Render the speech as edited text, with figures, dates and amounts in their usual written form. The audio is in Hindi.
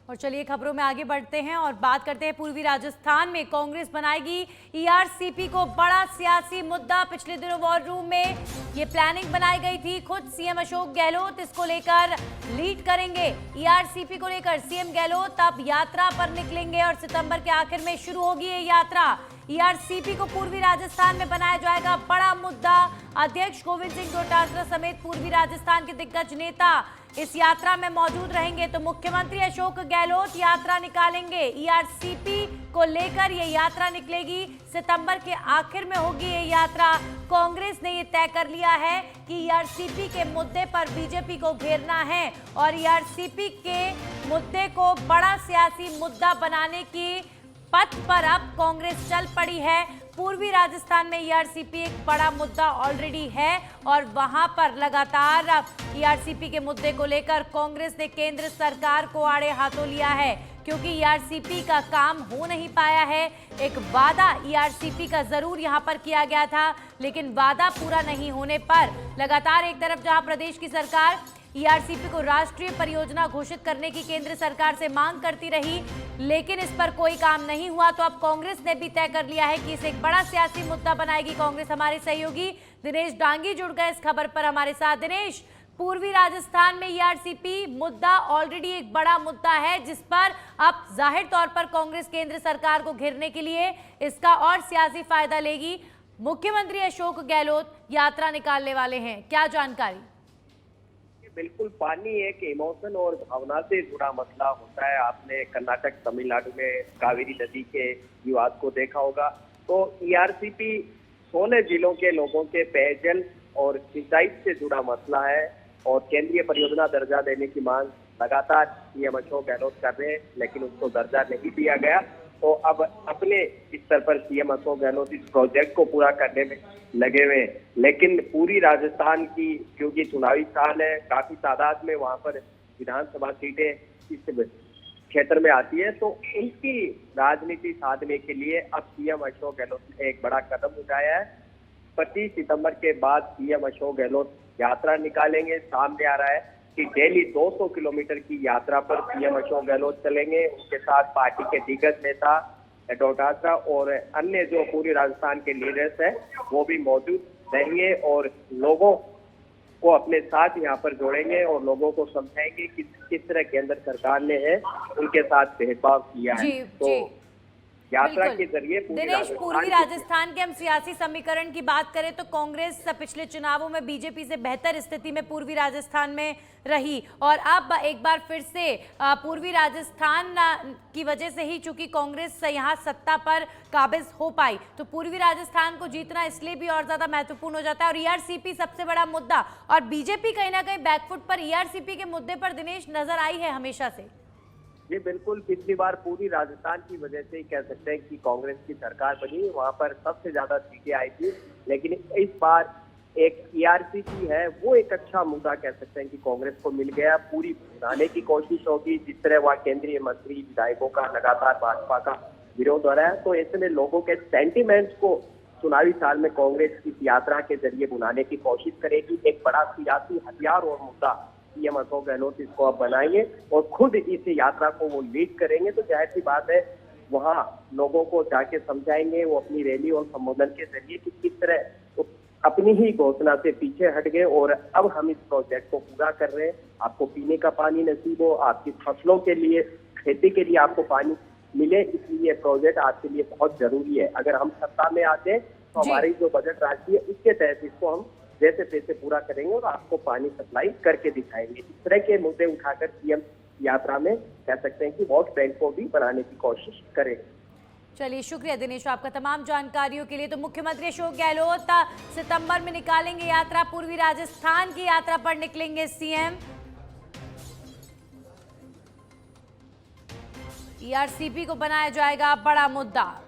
और चलिए खबरों में आगे बढ़ते हैं और बात करते हैं पूर्वी राजस्थान में कांग्रेस बनाएगी ईआरसीपी को बड़ा सियासी मुद्दा। पिछले दिनों वॉर रूम में ये प्लानिंग बनाई गई थी। खुद सीएम अशोक गहलोत इसको लेकर लीड करेंगे। ईआरसीपी को लेकर सीएम गहलोत अब यात्रा पर निकलेंगे और सितंबर के आखिर में शुरू होगी ये यात्रा। ईआरसीपी को पूर्वी राजस्थान में बनाया जाएगा बड़ा मुद्दा। अध्यक्ष गोविंद सिंह डोटासरा समेत पूर्वी राजस्थान के दिग्गज नेता इस यात्रा में मौजूद रहेंगे। तो मुख्यमंत्री अशोक गहलोत यात्रा निकालेंगे। ईआरसीपी को लेकर ये यात्रा निकलेगी। सितंबर के आखिर में होगी ये यात्रा। कांग्रेस ने ये तय कर लिया है कि ईआरसीपी के मुद्दे पर बीजेपी को घेरना है और ईआरसीपी के मुद्दे को बड़ा सियासी मुद्दा बनाने की पथ पर अब कांग्रेस चल पड़ी है। पूर्वी राजस्थान में ईआरसीपी एक बड़ा मुद्दा ऑलरेडी है और वहां पर लगातार ईआरसीपी के मुद्दे को लेकर कांग्रेस ने केंद्र सरकार को आड़े हाथों लिया है, क्योंकि ईआरसीपी का काम हो नहीं पाया है। एक वादा ईआरसीपी का जरूर यहां पर किया गया था, लेकिन वादा पूरा नहीं होने पर लगातार एक तरफ जहां प्रदेश की सरकार ईआरसीपी को राष्ट्रीय परियोजना घोषित करने की केंद्र सरकार से मांग करती रही, लेकिन इस पर कोई काम नहीं हुआ। तो अब कांग्रेस ने भी तय कर लिया है कि इसे एक बड़ा सियासी मुद्दा बनाएगी कांग्रेस। हमारे सहयोगी दिनेश डांगी जुड़ गए इस खबर पर हमारे साथ। दिनेश, पूर्वी राजस्थान में ईआरसीपी मुद्दा ऑलरेडी एक बड़ा मुद्दा है, जिस पर अब जाहिर तौर पर कांग्रेस केंद्र सरकार को घेरने के लिए इसका और सियासी फायदा लेगी। मुख्यमंत्री अशोक गहलोत यात्रा निकालने वाले हैं, क्या जानकारी? बिल्कुल, पानी एक इमोशन और भावना से जुड़ा मसला होता है। आपने कर्नाटक तमिलनाडु में कावेरी नदी के विवाद को देखा होगा। तो ईआरसीपी 16 जिलों के लोगों के पेयजल और सिंचाई से जुड़ा मसला है और केंद्रीय परियोजना दर्जा देने की मांग लगातार सीएम अशोक गहलोत कर रहे हैं, लेकिन उसको दर्जा नहीं दिया गया। तो अब अपने स्तर पर सीएम अशोक गहलोत इस प्रोजेक्ट को पूरा करने में लगे हुए हैं, लेकिन पूरी राजस्थान की क्योंकि चुनावी साल है, काफी तादाद में वहां पर विधानसभा सीटें इस क्षेत्र में आती है, तो उनकी राजनीति साधने के लिए अब सीएम अशोक गहलोत ने एक बड़ा कदम उठाया है। 25 सितंबर के बाद सीएम अशोक गहलोत यात्रा निकालेंगे। सामने आ रहा है कि डेली 200 किलोमीटर की यात्रा पर सीएम अशोक गहलोत चलेंगे। उनके साथ पार्टी के दिग्गज नेता डोटासरा और अन्य जो पूरी राजस्थान के लीडर्स हैं वो भी मौजूद रहेंगे और लोगों को अपने साथ यहाँ पर जोड़ेंगे और लोगों को समझाएंगे कि किस तरह केंद्र सरकार ने है उनके साथ भेदभाव किया है। तो यात्रा के जरिए दिनेश, पूर्वी राजस्थान के हम सियासी समीकरण की बात करें तो कांग्रेस पिछले चुनावों में बीजेपी से बेहतर स्थिति में पूर्वी राजस्थान में रही और अब एक बार फिर से पूर्वी राजस्थान की वजह से ही चूंकि कांग्रेस यहाँ सत्ता पर काबिज हो पाई, तो पूर्वी राजस्थान को जीतना इसलिए भी और ज्यादा महत्वपूर्ण हो जाता है। और ईआरसीपी सबसे बड़ा मुद्दा और बीजेपी कहीं ना कहीं बैकफुट पर ईआरसीपी के मुद्दे पर दिनेश नजर आई है हमेशा से। जी बिल्कुल, पिछली बार पूरी राजस्थान की वजह से ही कह सकते हैं कि कांग्रेस की सरकार बनी, वहां पर सबसे ज्यादा सीटें आई थी, लेकिन इस बार एक ईआरसीपी है वो एक अच्छा मुद्दा कह सकते हैं कि कांग्रेस को मिल गया। पूरी भुनाने की कोशिश होगी, जिस तरह वहाँ केंद्रीय मंत्री विधायकों का लगातार भाजपा का विरोध हो रहा है, तो ऐसे में लोगों के सेंटिमेंट्स को चुनावी साल में कांग्रेस की यात्रा के जरिए भुनाने की कोशिश करेगी। एक बड़ा सियासी हथियार और मुद्दा सीएम अशोक गहलोत इसको अब बनाएंगे और खुद इस यात्रा को वो लीड करेंगे। तो जाहिर सी बात है वहाँ लोगों को जाके समझाएंगे वो अपनी रैली और संबोधन के जरिए कि किस तरह तो अपनी ही घोषणा से पीछे हट गए और अब हम इस प्रोजेक्ट को पूरा कर रहे हैं। आपको पीने का पानी नसीब हो, आपकी फसलों के लिए, खेती के लिए आपको पानी मिले, इसलिए प्रोजेक्ट आपके लिए बहुत जरूरी है। अगर हम सत्ता में आते हैं तो हमारी जो बजट राशि है उसके तहत इसको हम जैसे तैसे पूरा करेंगे और आपको पानी सप्लाई करके दिखाएंगे। इस तरह के मुद्दे उठाकर सीएम यात्रा में कह सकते हैं कि वोट बैंक को भी बनाने की कोशिश करेंगे। चलिए, शुक्रिया दिनेश आपका तमाम जानकारियों के लिए। तो मुख्यमंत्री अशोक गहलोत सितंबर में निकालेंगे यात्रा, पूर्वी राजस्थान की यात्रा पर निकलेंगे सीएम। ईआरसीपी को बनाया जाएगा बड़ा मुद्दा।